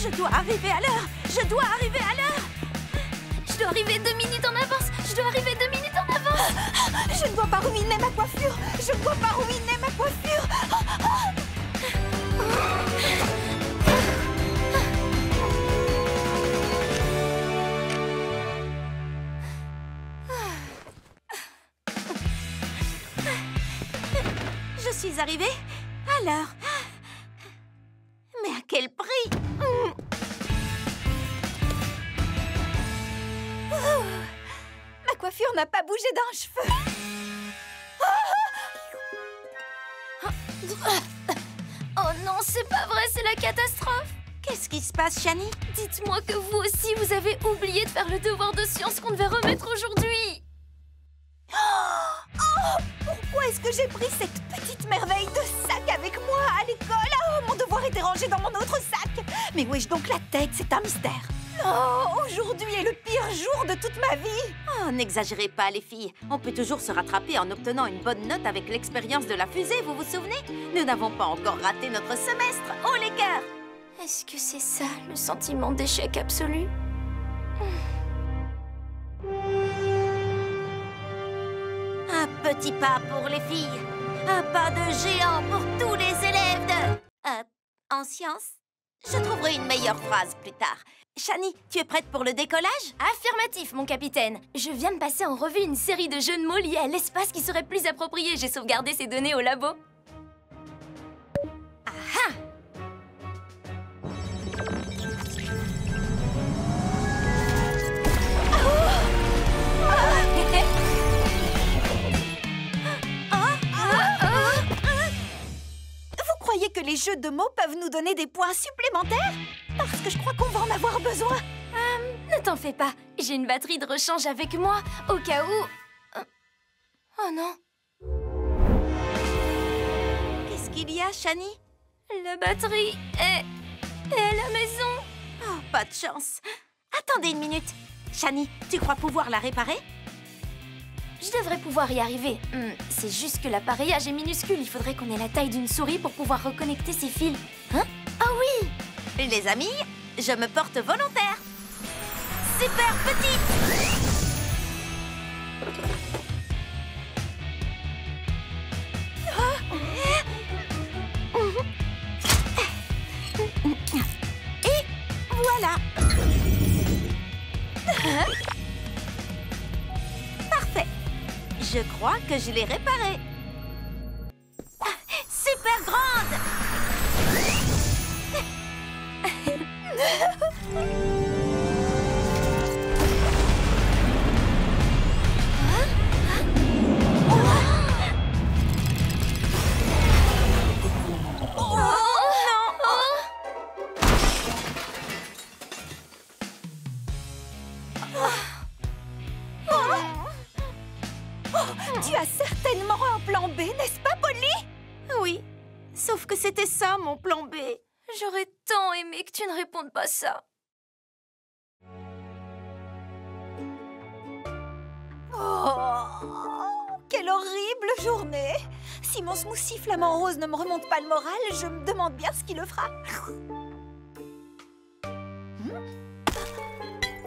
Je dois arriver à l'heure. Je dois arriver à l'heure. Je dois arriver 2 minutes en avance. Je dois arriver 2 minutes en avance. Je ne dois pas ruiner ma coiffure. Je ne dois pas ruiner ma coiffure. Je suis arrivée à l'heure. Mais à quel prix? Ma coiffure n'a pas bougé d'un cheveu. Oh non, c'est pas vrai, c'est la catastrophe. Qu'est-ce qui se passe, Shani? Dites-moi que vous aussi, vous avez oublié de faire le devoir de science qu'on devait remettre aujourd'hui. Oh, pourquoi est-ce que j'ai pris cette petite merveille de sac avec moi à l'école? Oh, mon devoir était rangé dans mon autre sac. Mais où ai-je donc la tête? C'est un mystère. Oh, aujourd'hui est le pire jour de toute ma vie. Oh, n'exagérez pas, les filles. On peut toujours se rattraper en obtenant une bonne note avec l'expérience de la fusée, vous vous souvenez? Nous n'avons pas encore raté notre semestre. Oh, les cœurs! Est-ce que c'est ça, le sentiment d'échec absolu? Un petit pas pour les filles. Un pas de géant pour tous les élèves de... en sciences? Je trouverai une meilleure phrase plus tard. Shani, tu es prête pour le décollage? Affirmatif, mon capitaine. Je viens de passer en revue une série de jeux de mots liés à l'espace qui seraient plus appropriés. J'ai sauvegardé ces données au labo. Ah! Vous croyez que les jeux de mots peuvent nous donner des points supplémentaires? Parce que je crois qu'on va en avoir besoin. Ne t'en fais pas. J'ai une batterie de rechange avec moi, au cas où... Oh non. Qu'est-ce qu'il y a, Shani? La batterie est à la maison. Oh, pas de chance. Attendez une minute. Shani, tu crois pouvoir la réparer? Je devrais pouvoir y arriver. C'est juste que l'appareillage est minuscule. Il faudrait qu'on ait la taille d'une souris pour pouvoir reconnecter ces fils. Hein? Ah oui! Les amis, je me porte volontaire. Super petite! Et voilà. Parfait. Je crois que je l'ai réparée. Super grande. Tu as certainement un plan B, n'est-ce pas, Polly? Oui, sauf que c'était ça, mon plan B. J'aurais tant aimé que tu ne répondes pas ça. Oh, quelle horrible journée! Si mon smoothie flamant rose ne me remonte pas le moral, je me demande bien ce qui le fera.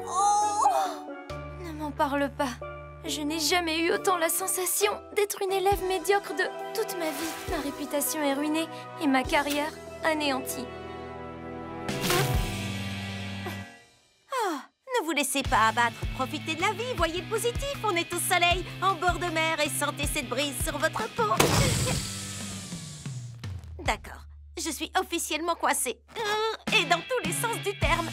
Oh! Ne m'en parle pas. Je n'ai jamais eu autant la sensation d'être une élève médiocre de toute ma vie. Ma réputation est ruinée et ma carrière anéantie. Oh, ne vous laissez pas abattre, profitez de la vie, voyez le positif. On est au soleil, en bord de mer et sentez cette brise sur votre peau. D'accord, je suis officiellement coincée. Et dans tous les sens du terme.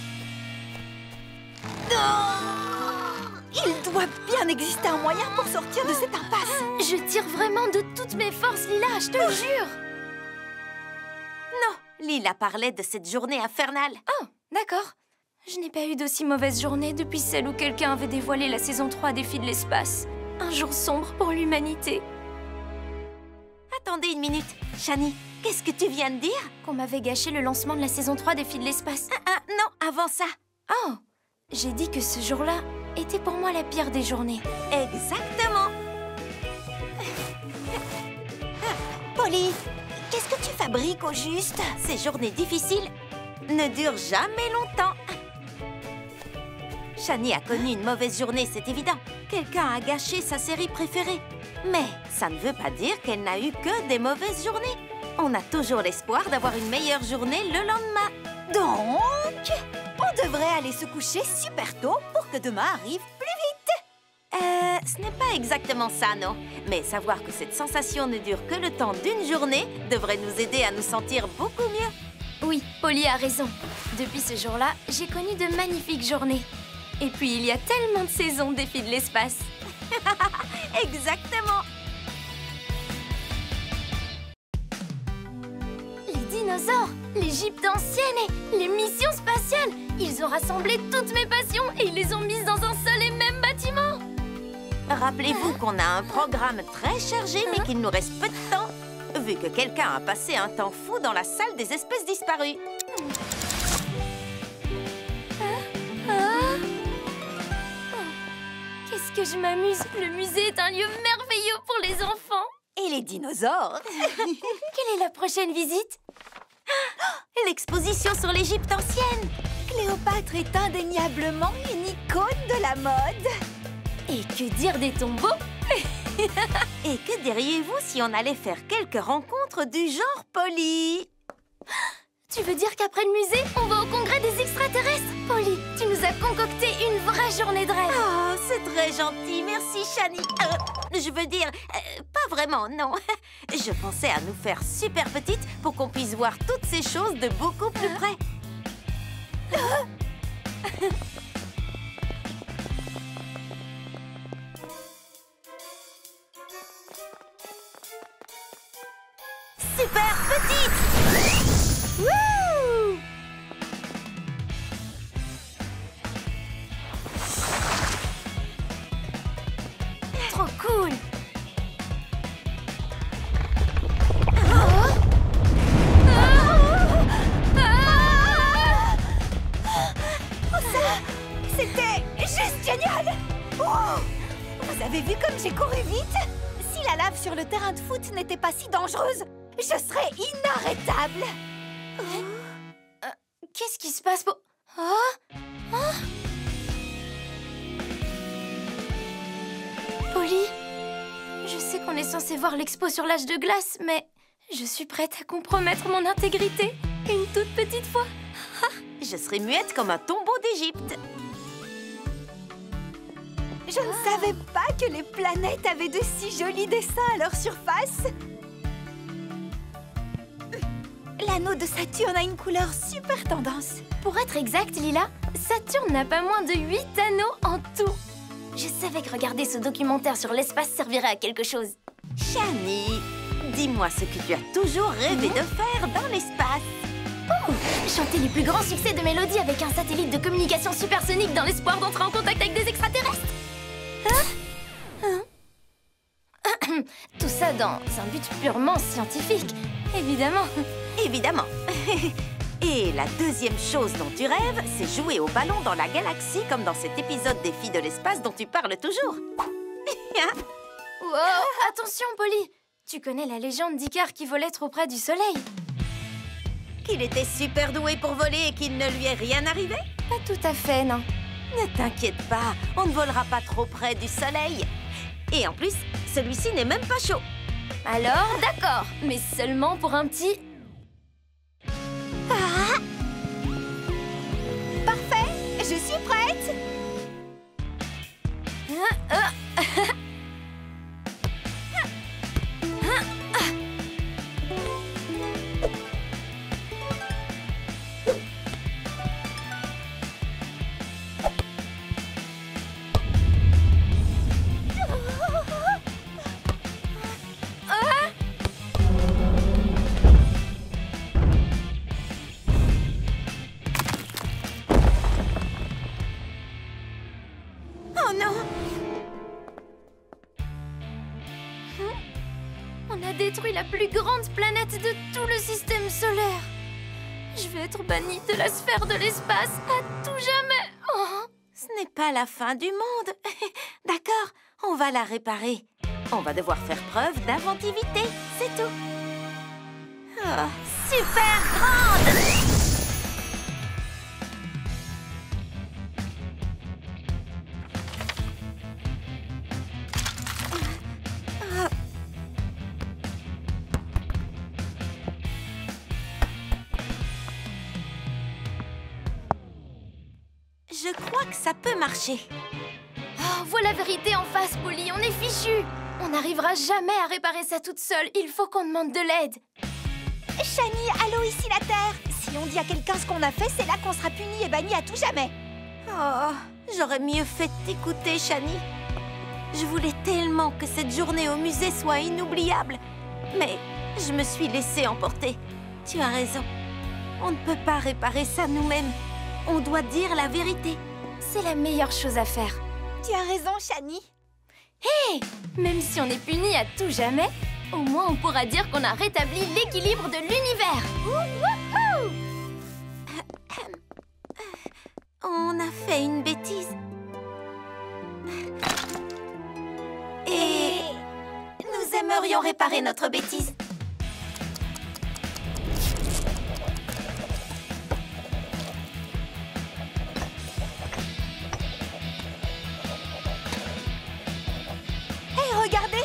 Il doit bien exister un moyen pour sortir de cette impasse. Je tire vraiment de toutes mes forces, Lila, je te le jure. Non, Lila parlait de cette journée infernale. Oh, d'accord. Je n'ai pas eu d'aussi mauvaise journée depuis celle où quelqu'un avait dévoilé la saison 3 des Filles de l'espace. Un jour sombre pour l'humanité. Attendez une minute. Shani, qu'est-ce que tu viens de dire? Qu'on m'avait gâché le lancement de la saison 3 des Filles de l'espace. Non, avant ça. Oh, j'ai dit que ce jour-là était pour moi la pire des journées. Exactement. Polly, qu'est-ce que tu fabriques au juste? Ces journées difficiles ne dure jamais longtemps. Shani a connu une mauvaise journée, c'est évident. Quelqu'un a gâché sa série préférée. Mais ça ne veut pas dire qu'elle n'a eu que des mauvaises journées. On a toujours l'espoir d'avoir une meilleure journée le lendemain. Donc, on devrait aller se coucher super tôt pour que demain arrive plus vite. Ce n'est pas exactement ça, non. Mais savoir que cette sensation ne dure que le temps d'une journée devrait nous aider à nous sentir beaucoup mieux. Oui, Polly a raison. Depuis ce jour-là, j'ai connu de magnifiques journées. Et puis, il y a tellement de saisons défis de l'espace. Exactement. Les dinosaures, l'Égypte ancienne et les missions spatiales. Ils ont rassemblé toutes mes passions et ils les ont mises dans un seul et même bâtiment. Rappelez-vous qu'on a un programme très chargé, mais qu'il nous reste peu de temps, vu que quelqu'un a passé un temps fou dans la salle des espèces disparues. Qu'est-ce que je m'amuse. Le musée est un lieu merveilleux pour les enfants. Et les dinosaures. Quelle est la prochaine visite? L'exposition sur l'Égypte ancienne. Cléopâtre est indéniablement une icône de la mode. Et que dire des tombeaux? Et que diriez-vous si on allait faire quelques rencontres du genre Polly? Tu veux dire qu'après le musée, on va au congrès des extraterrestres? Polly, tu nous as concocté une vraie journée de rêve. Oh, c'est très gentil, merci Shani. Je veux dire, pas vraiment, non. Je pensais à nous faire super petites pour qu'on puisse voir toutes ces choses de beaucoup plus près. Super petite! Wouh! Trop cool! C'était juste génial! Wow! Vous avez vu comme j'ai couru vite? Si la lave sur le terrain de foot n'était pas si dangereuse, je serais inarrêtable! Qu'est-ce qui se passe pour... Polly, je sais qu'on est censé voir l'expo sur l'âge de glace, mais je suis prête à compromettre mon intégrité une toute petite fois. Je serai muette comme un tombeau d'Égypte. Je ne savais pas que les planètes avaient de si jolis dessins à leur surface. L'anneau de Saturne a une couleur super tendance. Pour être exact, Lila, Saturne n'a pas moins de 8 anneaux en tout. Je savais que regarder ce documentaire sur l'espace servirait à quelque chose. Shani, dis-moi ce que tu as toujours rêvé de faire dans l'espace. Oh, chanter les plus grands succès de Mélodie avec un satellite de communication supersonique dans l'espoir d'entrer en contact avec des extraterrestres. Tout ça dans un but purement scientifique, évidemment. Évidemment. Et la deuxième chose dont tu rêves, c'est jouer au ballon dans la galaxie comme dans cet épisode des Filles de l'espace dont tu parles toujours. Wow, attention, Polly. Tu connais la légende d'Icare qui volait trop près du soleil? Qu'il était super doué pour voler et qu'il ne lui est rien arrivé? Pas tout à fait, non. Ne t'inquiète pas, on ne volera pas trop près du soleil. Et en plus, celui-ci n'est même pas chaud. Alors, d'accord, mais seulement pour un petit... Parfait, je suis prête. Oh non! On a détruit la plus grande planète de tout le système solaire. Je vais être bannie de la sphère de l'espace à tout jamais. Oh. Ce n'est pas la fin du monde. D'accord, on va la réparer. On va devoir faire preuve d'inventivité, c'est tout. Oh, super grande! Je crois que ça peut marcher. Oh, vois la vérité en face, Polly, on est fichus. On n'arrivera jamais à réparer ça toute seule. Il faut qu'on demande de l'aide. Shani, allô, ici la Terre. Si on dit à quelqu'un ce qu'on a fait, c'est là qu'on sera puni et banni à tout jamais. Oh, j'aurais mieux fait de t'écouter, Shani. Je voulais tellement que cette journée au musée soit inoubliable. Mais je me suis laissée emporter. Tu as raison. On ne peut pas réparer ça nous-mêmes. On doit dire la vérité. C'est la meilleure chose à faire. Tu as raison, Shani. Hé, même si on est puni à tout jamais, au moins on pourra dire qu'on a rétabli l'équilibre de l'univers. On a fait une bêtise. Et nous aimerions réparer notre bêtise. Hé, regardez,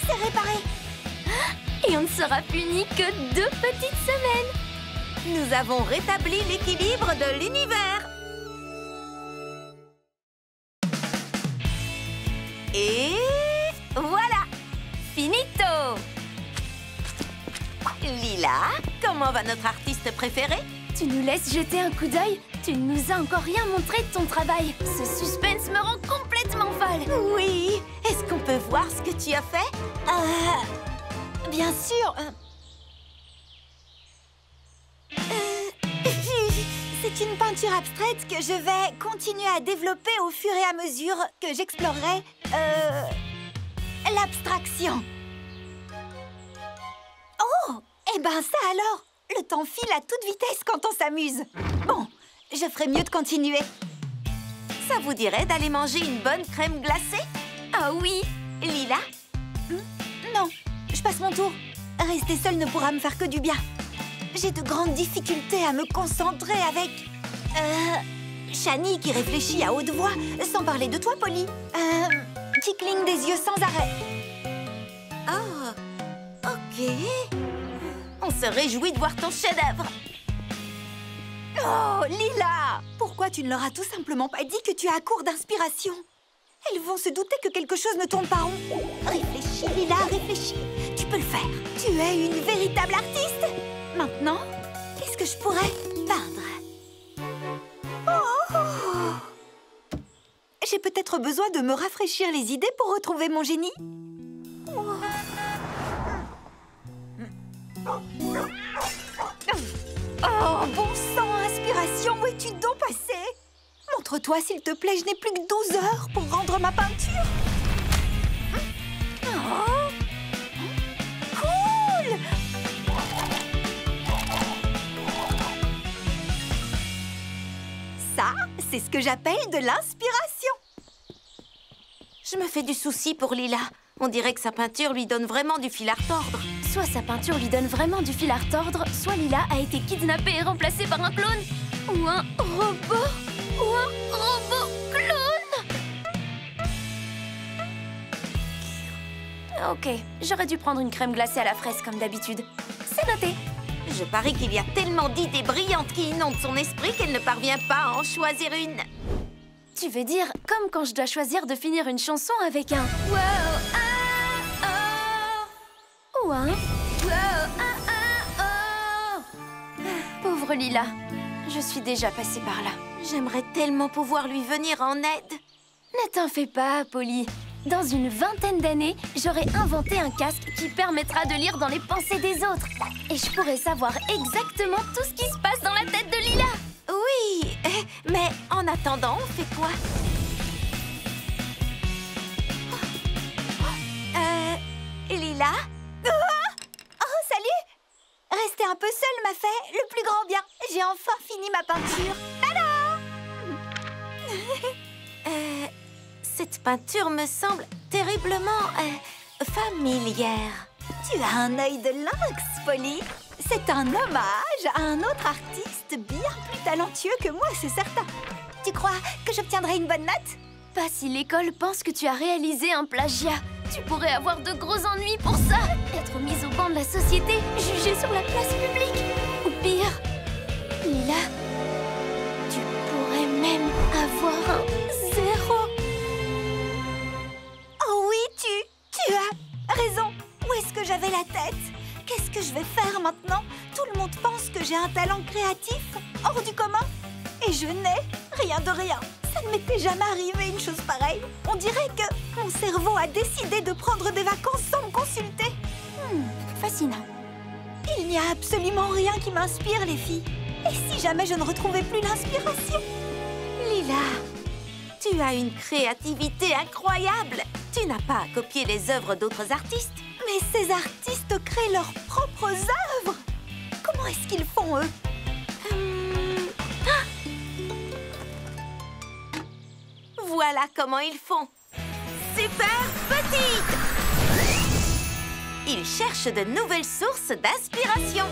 c'est réparé. Et on ne sera puni que 2 petites semaines. Nous avons rétabli l'équilibre de l'univers. Et voilà! Finito! Lila, comment va notre artiste préféré? Tu nous laisses jeter un coup d'œil? Tu ne nous as encore rien montré de ton travail. Ce suspense me rend complètement folle. Oui! Est-ce qu'on peut voir ce que tu as fait? Bien sûr. C'est une peinture abstraite que je vais continuer à développer au fur et à mesure que j'explorerai l'abstraction. Oh, eh ben ça alors! Le temps file à toute vitesse quand on s'amuse. Bon, je ferais mieux de continuer. Ça vous dirait d'aller manger une bonne crème glacée? Ah oui! Lila? Non, je passe mon tour. Rester seule ne pourra me faire que du bien. J'ai de grandes difficultés à me concentrer avec... Shani qui réfléchit à haute voix, sans parler de toi, Polly. Qui cligne des yeux sans arrêt. Oh, ok. On se réjouit de voir ton chef-d'œuvre. Oh, Lila! Pourquoi tu ne leur as tout simplement pas dit que tu es à court d'inspiration? Elles vont se douter que quelque chose ne tourne pas rond. Réfléchis, Lila, réfléchis. Tu peux le faire. Tu es une véritable artiste. Maintenant, qu'est-ce que je pourrais peindre? Oh! J'ai peut-être besoin de me rafraîchir les idées pour retrouver mon génie. Oh, bon sang, inspiration, où es-tu donc passé? Montre-toi, s'il te plaît, je n'ai plus que 12 heures pour rendre ma peinture. Oh, cool! Ça, c'est ce que j'appelle de l'inspiration. Je me fais du souci pour Lila. On dirait que sa peinture lui donne vraiment du fil à retordre. Soit sa peinture lui donne vraiment du fil à retordre, soit Lila a été kidnappée et remplacée par un clone. Ou un robot. Ou un robot clone. Ok, j'aurais dû prendre une crème glacée à la fraise comme d'habitude. C'est noté. Je parie qu'il y a tellement d'idées brillantes qui inondent son esprit qu'elle ne parvient pas à en choisir une. Tu veux dire comme quand je dois choisir de finir une chanson avec un wow, ah, oh. Ou un wow, ah, oh. Pauvre Lila, je suis déjà passée par là. J'aimerais tellement pouvoir lui venir en aide. Ne t'en fais pas, Polly. Dans une vingtaine d'années, j'aurai inventé un casque qui permettra de lire dans les pensées des autres. Et je pourrai savoir exactement tout ce qui se passe dans la tête de Lila. Oui, mais en attendant, on fait quoi? Lila? Oh, salut! Rester un peu seule m'a fait le plus grand bien. J'ai enfin fini ma peinture. Tada! Cette peinture me semble terriblement familière. Tu as un œil de lynx, Polly. C'est un hommage à un autre artiste bien plus talentueux que moi, c'est certain. Tu crois que j'obtiendrai une bonne note? Pas si l'école pense que tu as réalisé un plagiat. Tu pourrais avoir de gros ennuis pour ça. Être mise au banc de la société, jugée sur la place publique. Ou pire, Lila, tu pourrais même avoir faire maintenant? Tout le monde pense que j'ai un talent créatif hors du commun. Et je n'ai rien de rien. Ça ne m'était jamais arrivé une chose pareille. On dirait que mon cerveau a décidé de prendre des vacances sans me consulter. Fascinant. Il n'y a absolument rien qui m'inspire, les filles. Et si jamais je ne retrouvais plus l'inspiration? Lila, tu as une créativité incroyable. Tu n'as pas à copier les œuvres d'autres artistes. Mais ces artistes créent leurs propres œuvres. Comment est-ce qu'ils font, eux? Voilà comment ils font. Super petite! Ils cherchent de nouvelles sources d'inspiration.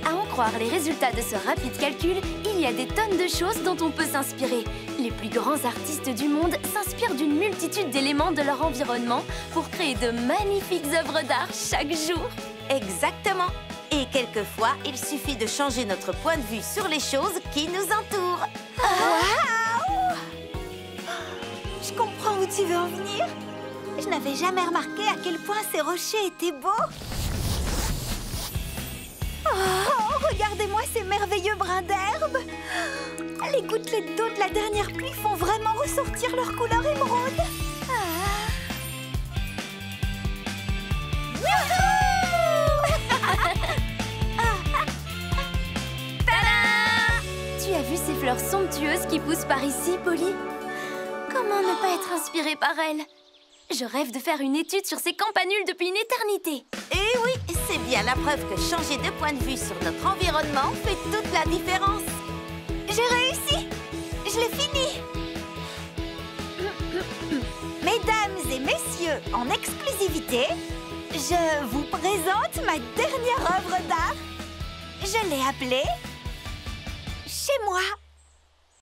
À en croire les résultats de ce rapide calcul, il y a des tonnes de choses dont on peut s'inspirer. Les plus grands artistes du monde s'inspirent d'une multitude d'éléments de leur environnement pour créer de magnifiques œuvres d'art chaque jour. Exactement. Et quelquefois, il suffit de changer notre point de vue sur les choses qui nous entourent. Waouh! Je comprends où tu veux en venir. Je n'avais jamais remarqué à quel point ces rochers étaient beaux. Oh, regardez-moi ces merveilleux brins d'herbe. Les gouttelettes d'eau de la dernière pluie font vraiment ressortir leur couleur émeraude. Tu as vu ces fleurs somptueuses qui poussent par ici, Polly? Comment ne pas être inspirée par elles? Je rêve de faire une étude sur ces campanules depuis une éternité. Et oui, c'est bien la preuve que changer de point de vue sur notre environnement fait toute la différence. J'ai réussi! Je l'ai fini! Mesdames et messieurs, en exclusivité, je vous présente ma dernière œuvre d'art. Je l'ai appelée « Chez moi ».